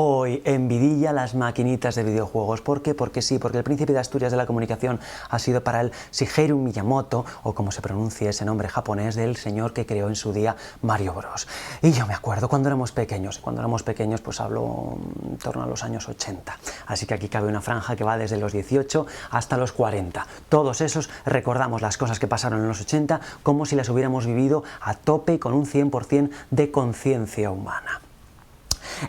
Hoy en Vidilla las maquinitas de videojuegos. ¿Por qué? Porque sí, porque el príncipe de Asturias de la comunicación ha sido para él Shigeru Miyamoto, o como se pronuncia ese nombre japonés del señor que creó en su día Mario Bros. Y yo me acuerdo cuando éramos pequeños, pues hablo en torno a los años 80. Así que aquí cabe una franja que va desde los 18 hasta los 40. Todos esos recordamos las cosas que pasaron en los 80 como si las hubiéramos vivido a tope y con un 100% de conciencia humana.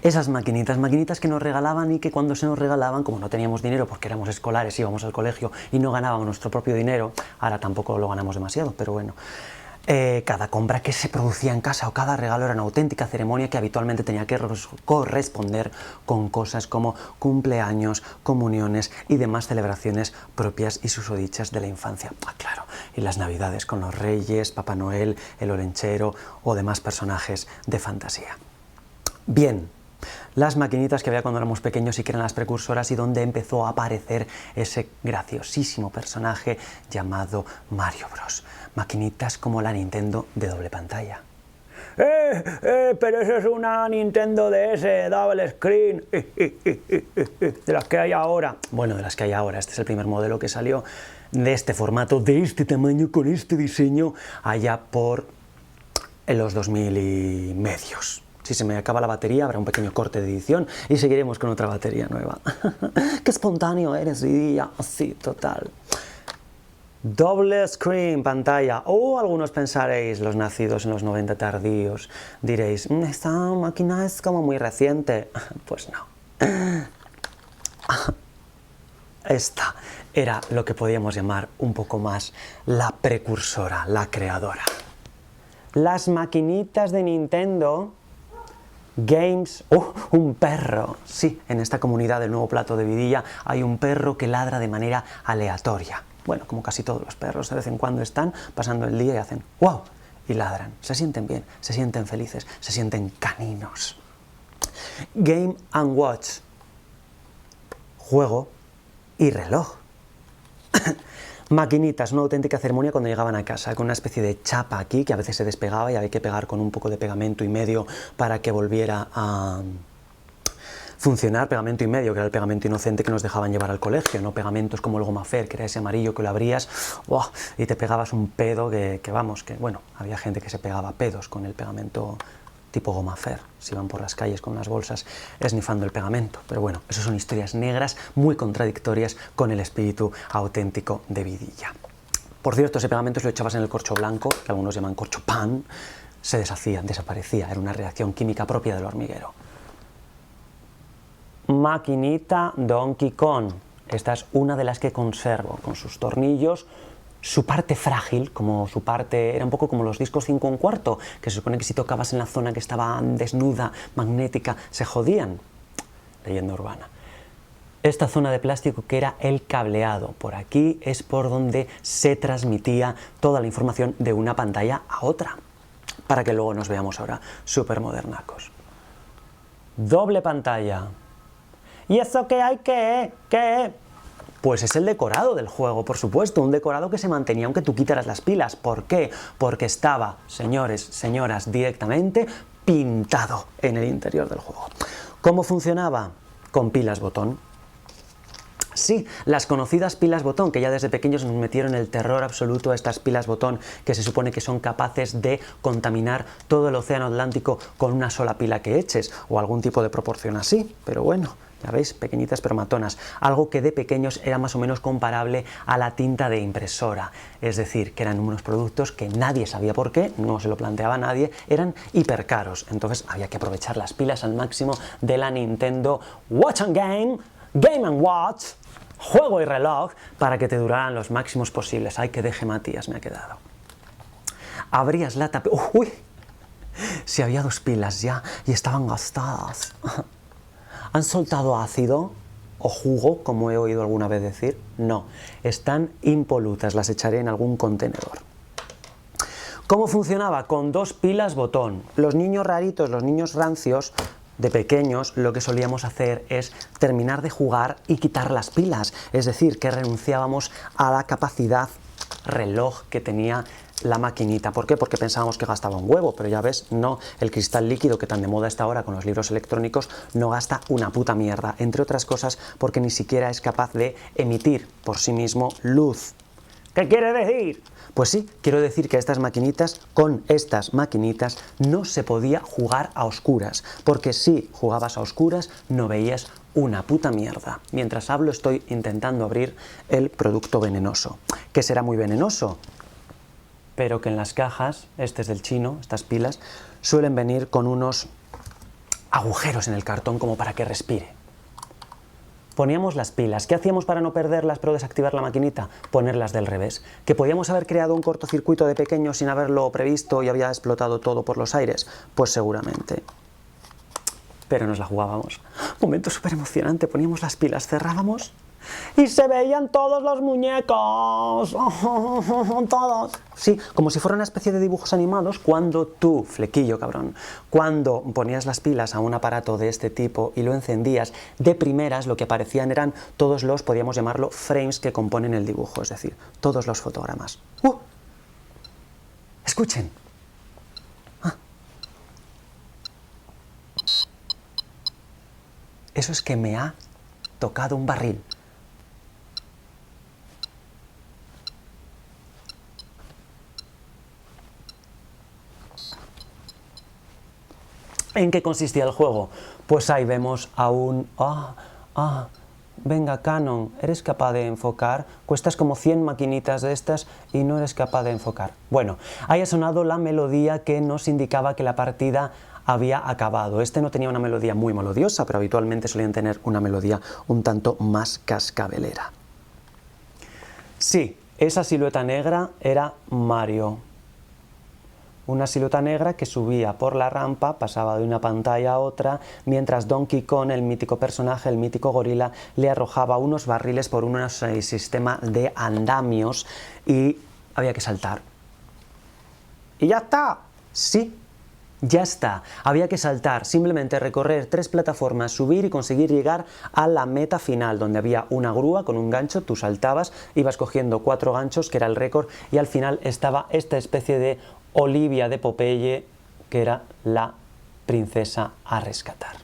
Esas maquinitas que nos regalaban y que cuando se nos regalaban, como no teníamos dinero porque éramos escolares, íbamos al colegio y no ganábamos nuestro propio dinero, ahora tampoco lo ganamos demasiado, pero bueno, cada compra que se producía en casa o cada regalo era una auténtica ceremonia que habitualmente tenía que corresponder con cosas como cumpleaños, comuniones y demás celebraciones propias y susodichas de la infancia. Ah, claro, y las navidades con los reyes, Papá Noel, el Olenchero o demás personajes de fantasía. Bien, las maquinitas que había cuando éramos pequeños y que eran las precursoras y donde empezó a aparecer ese graciosísimo personaje llamado Mario Bros. Maquinitas como la Nintendo de doble pantalla. Pero eso es una Nintendo DS, double screen, de las que hay ahora. Bueno, de las que hay ahora, este es el primer modelo que salió de este formato, de este tamaño, con este diseño, allá por los 2000 y medios. Si se me acaba la batería, habrá un pequeño corte de edición y seguiremos con otra batería nueva. ¡Qué espontáneo eres, Vidilla! Sí, total. Doble screen, pantalla. O algunos pensaréis, los nacidos en los 90 tardíos, diréis, esta máquina es como muy reciente. Pues no. Esta era lo que podíamos llamar un poco más la precursora, la creadora. Las maquinitas de Nintendo Games. ¡Oh! Un perro. Sí, en esta comunidad del nuevo plato de Vidilla hay un perro que ladra de manera aleatoria. Bueno, como casi todos los perros, de vez en cuando están pasando el día y hacen ¡wow! Y ladran. Se sienten bien, se sienten felices, se sienten caninos. Game & Watch. Juego y reloj. Maquinitas, una auténtica ceremonia cuando llegaban a casa, con una especie de chapa aquí que a veces se despegaba y había que pegar con un poco de pegamento y medio para que volviera a funcionar, pegamento y medio, que era el pegamento inocente que nos dejaban llevar al colegio, no pegamentos como el Gomafer, que era ese amarillo que lo abrías y te pegabas un pedo que bueno, había gente que se pegaba pedos con el pegamento tipo Gomafer, si iban por las calles con unas bolsas esnifando el pegamento. Pero bueno, eso son historias negras muy contradictorias con el espíritu auténtico de Vidilla. Por cierto, ese pegamento, si lo echabas en el corcho blanco, que algunos llaman corcho pan, se deshacía, desaparecía, era una reacción química propia del hormiguero. Maquinita Donkey Kong. Esta es una de las que conservo, con sus tornillos, su parte frágil, como su parte, era un poco como los discos 5 1/4, que se supone que si tocabas en la zona que estaba desnuda, magnética, se jodían. Leyenda urbana. Esta zona de plástico que era el cableado, por aquí es por donde se transmitía toda la información de una pantalla a otra, para que luego nos veamos ahora súper modernacos. Doble pantalla. ¿Y eso qué hay? ¿Qué? Pues es el decorado del juego, por supuesto, un decorado que se mantenía aunque tú quitaras las pilas. ¿Por qué? Porque estaba, señores, señoras, directamente pintado en el interior del juego. ¿Cómo funcionaba? Con pilas botón. Sí, las conocidas pilas botón, que ya desde pequeños nos metieron el terror absoluto a estas pilas botón, que se supone que son capaces de contaminar todo el océano Atlántico con una sola pila que eches, o algún tipo de proporción así, pero bueno. Ya veis, pequeñitas pero matonas, algo que de pequeños era más o menos comparable a la tinta de impresora, es decir, que eran unos productos que nadie sabía por qué, no se lo planteaba nadie, eran hipercaros, entonces había que aprovechar las pilas al máximo de la Nintendo Watch and Game, Game & Watch, juego y reloj, para que te duraran los máximos posibles. Ay, qué deje Matías me ha quedado. Abrías la tapa... ¡Uy! Si había dos pilas ya y estaban gastadas. ¿Han soltado ácido o jugo, como he oído alguna vez decir? No, están impolutas, las echaré en algún contenedor. ¿Cómo funcionaba? Con dos pilas botón. Los niños raritos, los niños rancios, de pequeños, lo que solíamos hacer es terminar de jugar y quitar las pilas, es decir, que renunciábamos a la capacidad reloj que tenía la maquinita. ¿Por qué? Porque pensábamos que gastaba un huevo, pero ya ves, no, el cristal líquido que tan de moda está ahora con los libros electrónicos no gasta una puta mierda, entre otras cosas porque ni siquiera es capaz de emitir por sí mismo luz. ¿Qué quiere decir? Pues sí, quiero decir que con estas maquinitas no se podía jugar a oscuras, porque si jugabas a oscuras no veías una puta mierda. Mientras hablo estoy intentando abrir el producto venenoso, que será muy venenoso, pero que en las cajas, este es del chino, estas pilas, suelen venir con unos agujeros en el cartón como para que respire. Poníamos las pilas. ¿Qué hacíamos para no perderlas pero desactivar la maquinita? Ponerlas del revés. ¿Que podíamos haber creado un cortocircuito de pequeño sin haberlo previsto y había explotado todo por los aires? Pues seguramente. Pero nos la jugábamos. Momento súper emocionante. Poníamos las pilas, cerrábamos y se veían todos los muñecos. Todos. Sí, como si fuera una especie de dibujos animados cuando tú, flequillo cabrón, cuando ponías las pilas a un aparato de este tipo y lo encendías, de primeras lo que aparecían eran todos los, podríamos llamarlo, frames que componen el dibujo, es decir, todos los fotogramas. Escuchen. Eso es que me ha tocado un barril. ¿En qué consistía el juego? Pues ahí vemos a un... venga Canon, ¿eres capaz de enfocar? Cuestas como 100 maquinitas de estas y no eres capaz de enfocar. Bueno, ahí ha sonado la melodía que nos indicaba que la partida había acabado. Este no tenía una melodía muy melodiosa, pero habitualmente solían tener una melodía un tanto más cascabelera. Sí, esa silueta negra era Mario. Una silueta negra que subía por la rampa, pasaba de una pantalla a otra, mientras Donkey Kong, el mítico personaje, el mítico gorila, le arrojaba unos barriles por un sistema de andamios y había que saltar. ¡Y ya está! Sí, ya está. Había que saltar, simplemente recorrer 3 plataformas, subir y conseguir llegar a la meta final, donde había una grúa con un gancho, tú saltabas, ibas cogiendo 4 ganchos, que era el récord, y al final estaba esta especie de Olivia de Popeye, que era la princesa a rescatar.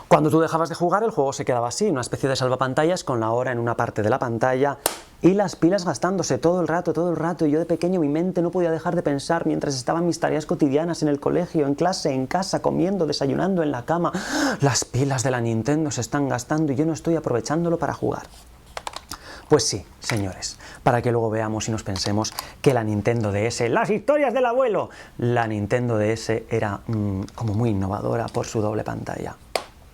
Cuando tú dejabas de jugar, el juego se quedaba así, una especie de salvapantallas con la hora en una parte de la pantalla y las pilas gastándose todo el rato, y yo de pequeño mi mente no podía dejar de pensar mientras estaba en mis tareas cotidianas, en el colegio, en clase, en casa, comiendo, desayunando, en la cama. Las pilas de la Nintendo se están gastando y yo no estoy aprovechándolo para jugar. Pues sí, señores, para que luego veamos y nos pensemos que la Nintendo DS, las historias del abuelo, la Nintendo DS era como muy innovadora por su doble pantalla.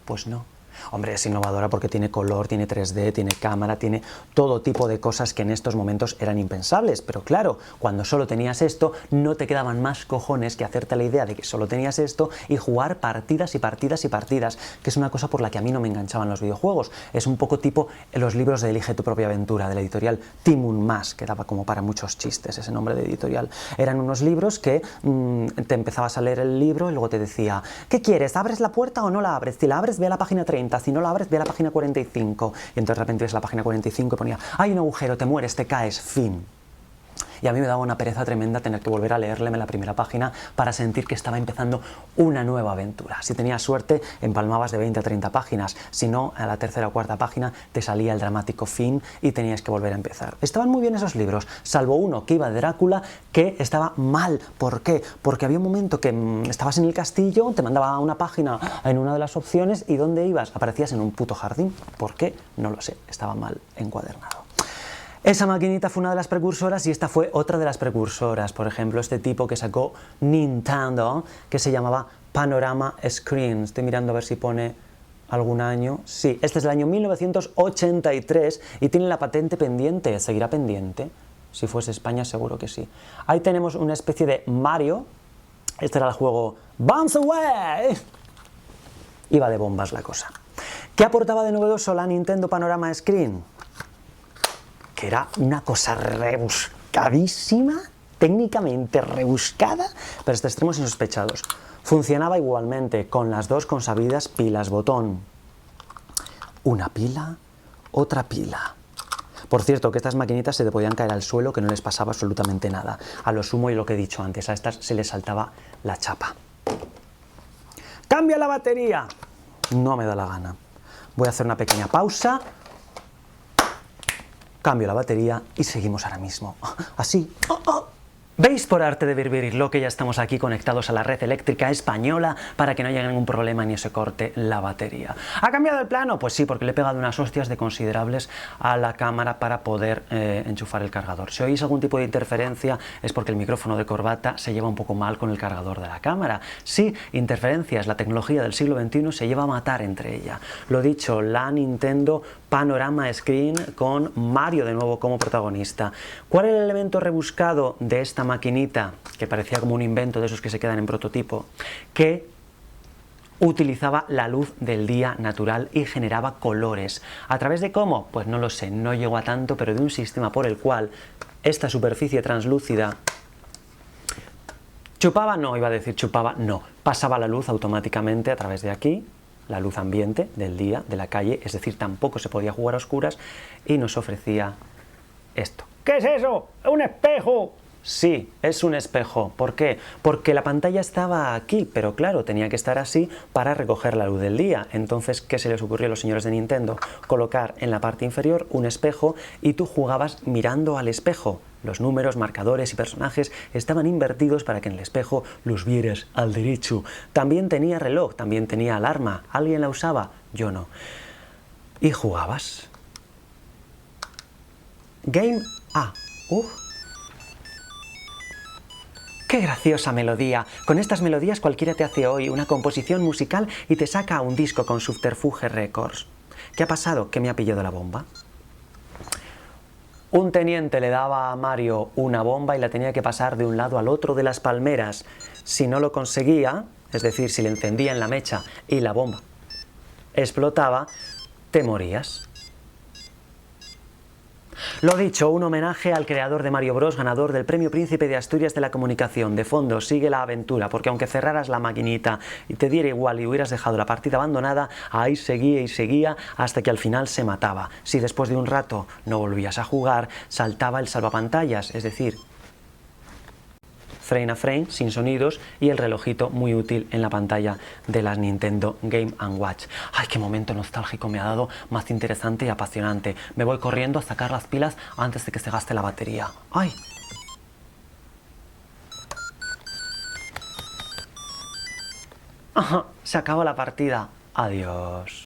Pues no. Hombre, es innovadora porque tiene color, tiene 3D, tiene cámara, tiene todo tipo de cosas que en estos momentos eran impensables. Pero claro, cuando solo tenías esto, no te quedaban más cojones que hacerte la idea de que solo tenías esto y jugar partidas y partidas y partidas, que es una cosa por la que a mí no me enganchaban los videojuegos. Es un poco tipo los libros de Elige tu propia aventura, de la editorial Timun Mas, que daba como para muchos chistes ese nombre de editorial. Eran unos libros que te empezabas a leer el libro y luego te decía, ¿qué quieres? ¿Abres la puerta o no la abres? Si la abres, ve a la página 30. Si no la abres, ve a la página 45. Y entonces de repente ves la página 45 y ponía, hay un agujero, te mueres, te caes, fin. Y a mí me daba una pereza tremenda tener que volver a leerme la primera página para sentir que estaba empezando una nueva aventura. Si tenías suerte, empalmabas de 20 a 30 páginas. Si no, a la tercera o cuarta página te salía el dramático fin y tenías que volver a empezar. Estaban muy bien esos libros, salvo uno que iba de Drácula, que estaba mal. ¿Por qué? Porque había un momento que estabas en el castillo, te mandaba a una página en una de las opciones y ¿dónde ibas? Aparecías en un puto jardín. ¿Por qué? No lo sé, estaba mal encuadernado. Esa maquinita fue una de las precursoras y esta fue otra de las precursoras. Por ejemplo, este tipo que sacó Nintendo, que se llamaba Panorama Screen. Estoy mirando a ver si pone algún año. Sí, este es del año 1983 y tiene la patente pendiente. ¿Seguirá pendiente? Si fuese España, seguro que sí. Ahí tenemos una especie de Mario. Este era el juego Bounce Away. Iba de bombas la cosa. ¿Qué aportaba de novedoso la Nintendo Panorama Screen? Que era una cosa rebuscadísima, técnicamente rebuscada, pero hasta extremos insospechados. Funcionaba igualmente con las dos consabidas pilas botón. Una pila, otra pila. Por cierto, que estas maquinitas se te podían caer al suelo, que no les pasaba absolutamente nada. A lo sumo, y lo que he dicho antes, a estas se les saltaba la chapa. ¡Cambia la batería! No me da la gana. Voy a hacer una pequeña pausa, cambio la batería y seguimos ahora mismo. Así. ¿Veis, por arte de Birbirlo, que ya estamos aquí conectados a la red eléctrica española para que no haya ningún problema ni se corte la batería? ¿Ha cambiado el plano? Pues sí, porque le he pegado unas hostias de considerables a la cámara para poder enchufar el cargador. Si oís algún tipo de interferencia es porque el micrófono de corbata se lleva un poco mal con el cargador de la cámara. Sí, interferencias, la tecnología del siglo XXI se lleva a matar entre ella. Lo dicho, la Nintendo Panorama Screen con Mario de nuevo como protagonista. ¿Cuál es el elemento rebuscado de esta maquinita, que parecía como un invento de esos que se quedan en prototipo? Que utilizaba la luz del día natural y generaba colores. ¿A través de cómo? Pues no lo sé, no llegó a tanto, pero de un sistema por el cual esta superficie translúcida chupaba, no, iba a decir chupaba, no, pasaba la luz automáticamente a través de aquí, la luz ambiente del día, de la calle, es decir, tampoco se podía jugar a oscuras, y nos ofrecía esto. ¿Qué es eso? ¡Un espejo! Sí, es un espejo. ¿Por qué? Porque la pantalla estaba aquí, pero claro, tenía que estar así para recoger la luz del día. Entonces, ¿qué se les ocurrió a los señores de Nintendo? Colocar en la parte inferior un espejo y tú jugabas mirando al espejo. Los números, marcadores y personajes estaban invertidos para que en el espejo los vieras al derecho. También tenía reloj, también tenía alarma. ¿Alguien la usaba? Yo no. ¿Y jugabas? Game A. ¡Qué graciosa melodía! Con estas melodías cualquiera te hace hoy una composición musical y te saca un disco con Subterfuge Records. ¿Qué ha pasado? ¿Que me ha pillado la bomba? Un teniente le daba a Mario una bomba y la tenía que pasar de un lado al otro de las palmeras. Si no lo conseguía, es decir, si le encendían la mecha y la bomba explotaba, te morías. Lo dicho, un homenaje al creador de Mario Bros, ganador del Premio Príncipe de Asturias de la Comunicación. De fondo, sigue la aventura, porque aunque cerraras la maquinita y te diera igual y hubieras dejado la partida abandonada, ahí seguía y seguía hasta que al final se mataba. Si después de un rato no volvías a jugar, saltaba el salvapantallas, es decir, frame a frame, sin sonidos, y el relojito muy útil en la pantalla de la Nintendo Game & Watch. ¡Ay, qué momento nostálgico me ha dado, más interesante y apasionante! Me voy corriendo a sacar las pilas antes de que se gaste la batería. ¡Ay! ¡Ajá! Se acabó la partida. Adiós.